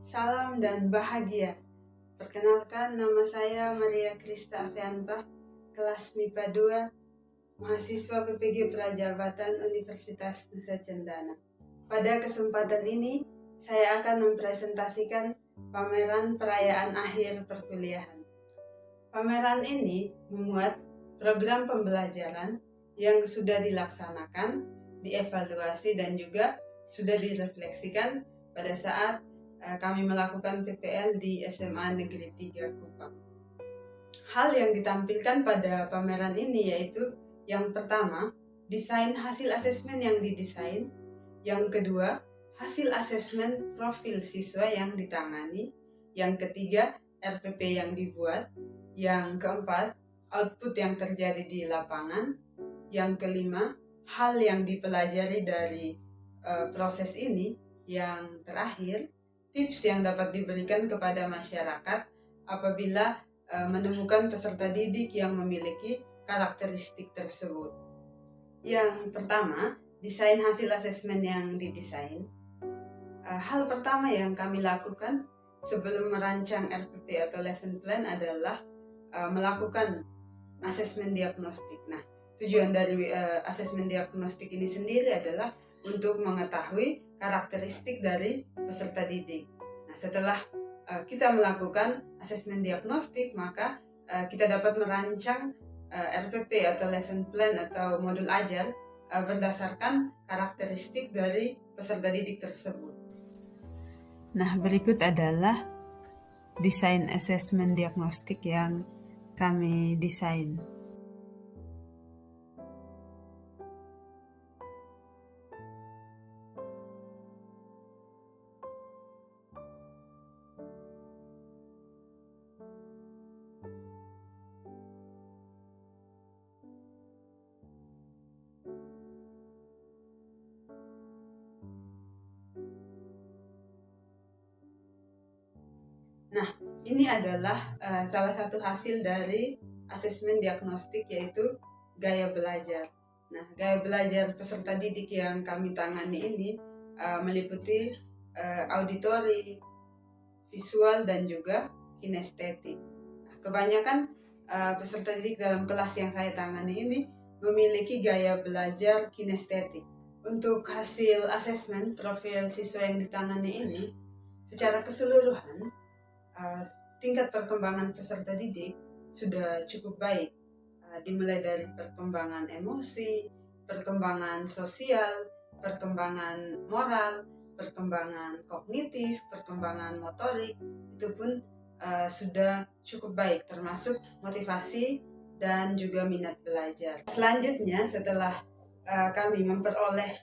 Salam dan bahagia. Perkenalkan, nama saya Maria Krista Avianta, kelas MIPA 2, mahasiswa PPG Prajabatan Universitas Nusa Cendana. Pada kesempatan ini, saya akan mempresentasikan pameran perayaan akhir perkuliahan. Pameran ini memuat program pembelajaran yang sudah dilaksanakan, dievaluasi, dan juga sudah direfleksikan pada saat kami melakukan PPL di SMA Negeri 3 Kupang. Hal yang ditampilkan pada pameran ini yaitu yang pertama, desain hasil asesmen yang didesain. Yang kedua, hasil asesmen profil siswa yang ditangani. Yang ketiga, RPP yang dibuat. Yang keempat, output yang terjadi di lapangan. Yang kelima, hal yang dipelajari dari proses ini. Yang terakhir, tips yang dapat diberikan kepada masyarakat apabila menemukan peserta didik yang memiliki karakteristik tersebut. Yang pertama, desain hasil asesmen yang didesain. Hal pertama yang kami lakukan sebelum merancang RPP atau lesson plan adalah melakukan asesmen diagnostik. Nah, tujuan dari asesmen diagnostik ini sendiri adalah untuk mengetahui karakteristik dari peserta didik. Nah, setelah kita melakukan asesmen diagnostik, maka kita dapat merancang RPP atau lesson plan atau modul ajar berdasarkan karakteristik dari peserta didik tersebut. Nah, berikut adalah desain asesmen diagnostik yang kami desain. Nah, ini adalah salah satu hasil dari asesmen diagnostik, yaitu gaya belajar. Nah, gaya belajar peserta didik yang kami tangani ini meliputi auditori, visual, dan juga kinestetik. Nah, kebanyakan peserta didik dalam kelas yang saya tangani ini memiliki gaya belajar kinestetik. Untuk hasil asesmen profil siswa yang ditangani ini, secara keseluruhan tingkat perkembangan peserta didik sudah cukup baik, dimulai dari perkembangan emosi, perkembangan sosial, perkembangan moral, perkembangan kognitif, perkembangan motorik, itu pun sudah cukup baik, termasuk motivasi dan juga minat belajar. Selanjutnya, setelah kami memperoleh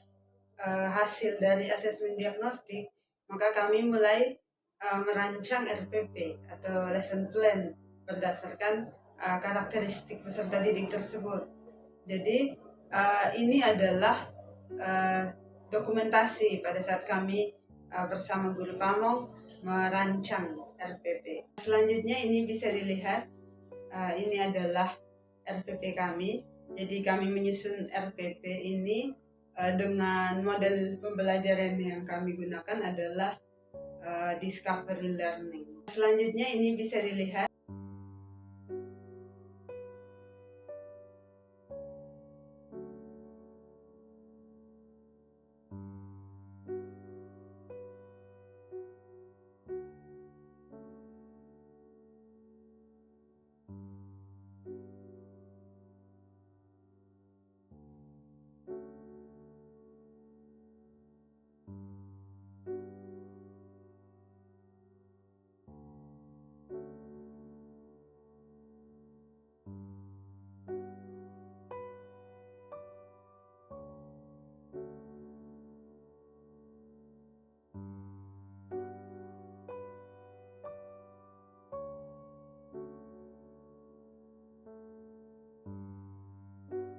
hasil dari asesmen diagnostik, maka kami mulai merancang RPP atau lesson plan berdasarkan karakteristik peserta didik tersebut. Jadi ini adalah dokumentasi pada saat kami bersama guru pamong merancang RPP. Selanjutnya ini bisa dilihat, ini adalah RPP kami. Jadi kami menyusun RPP ini dengan model pembelajaran yang kami gunakan adalah discovery learning. Selanjutnya ini bisa dilihat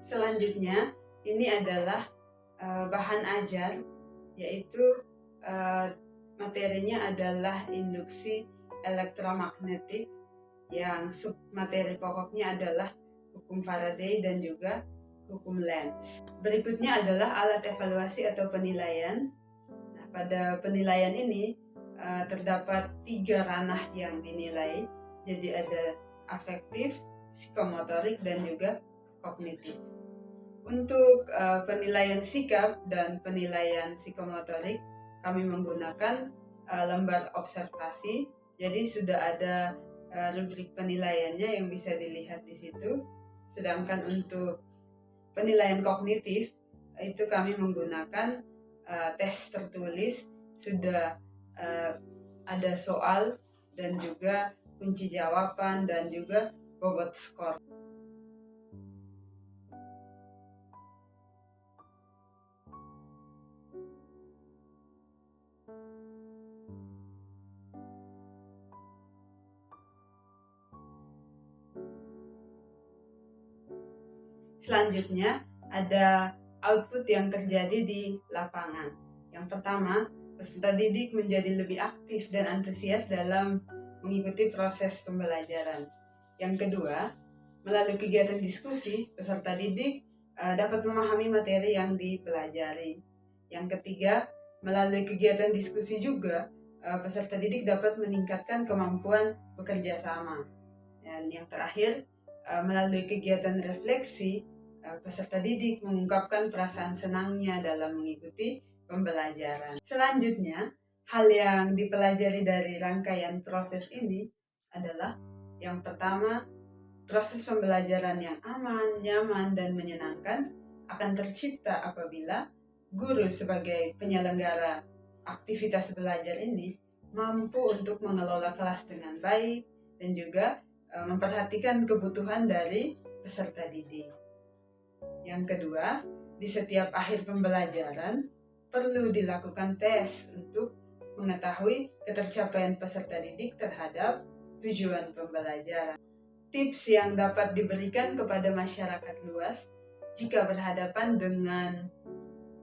selanjutnya ini adalah bahan ajar, yaitu materinya adalah induksi elektromagnetik, yang submateri pokoknya adalah hukum Faraday dan juga hukum Lenz. Berikutnya adalah alat evaluasi atau penilaian. Nah, pada penilaian ini terdapat 3 ranah yang dinilai. Jadi ada afektif, psikomotorik, dan juga kognitif. Untuk penilaian sikap dan penilaian psikomotorik, kami menggunakan lembar observasi. Jadi sudah ada rubrik penilaiannya yang bisa dilihat di situ. Sedangkan untuk penilaian kognitif itu kami menggunakan tes tertulis, sudah ada soal dan juga kunci jawaban dan juga bobot skor. Selanjutnya ada output yang terjadi di lapangan. Yang pertama, peserta didik menjadi lebih aktif dan antusias dalam mengikuti proses pembelajaran. Yang kedua, melalui kegiatan diskusi, peserta didik dapat memahami materi yang dipelajari. Yang ketiga, melalui kegiatan diskusi juga, peserta didik dapat meningkatkan kemampuan bekerja sama. Dan yang terakhir, melalui kegiatan refleksi, peserta didik mengungkapkan perasaan senangnya dalam mengikuti pembelajaran. Selanjutnya, hal yang dipelajari dari rangkaian proses ini adalah yang pertama, proses pembelajaran yang aman, nyaman, dan menyenangkan akan tercipta apabila guru sebagai penyelenggara aktivitas belajar ini mampu untuk mengelola kelas dengan baik dan juga memperhatikan kebutuhan dari peserta didik. Yang kedua, di setiap akhir pembelajaran perlu dilakukan tes untuk mengetahui ketercapaian peserta didik terhadap tujuan pembelajaran. Tips yang dapat diberikan kepada masyarakat luas jika berhadapan dengan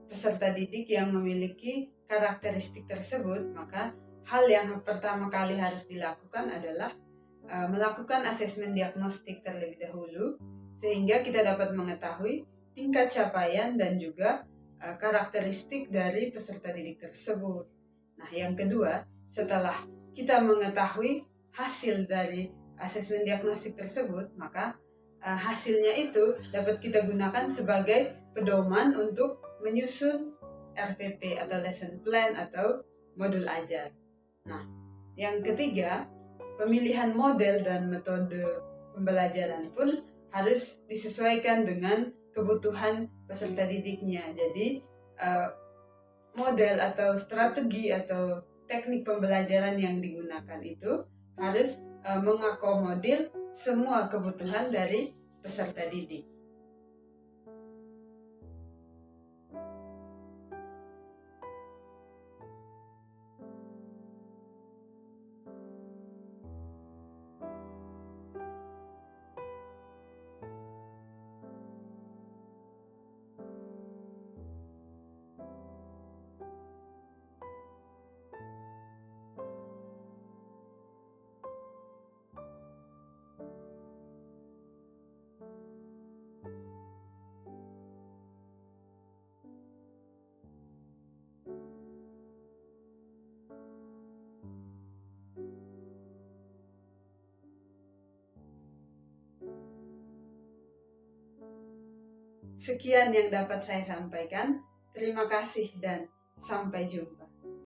peserta didik yang memiliki karakteristik tersebut, maka hal yang pertama kali harus dilakukan adalah melakukan asesmen diagnostik terlebih dahulu, sehingga kita dapat mengetahui tingkat capaian dan juga karakteristik dari peserta didik tersebut. Nah, yang kedua, setelah kita mengetahui hasil dari asesmen diagnostik tersebut, maka hasilnya itu dapat kita gunakan sebagai pedoman untuk menyusun RPP atau lesson plan atau modul ajar. Nah, yang ketiga, pemilihan model dan metode pembelajaran pun harus disesuaikan dengan kebutuhan peserta didiknya. Jadi model atau strategi atau teknik pembelajaran yang digunakan itu harus mengakomodir semua kebutuhan dari peserta didik. Sekian yang dapat saya sampaikan. Terima kasih dan sampai jumpa.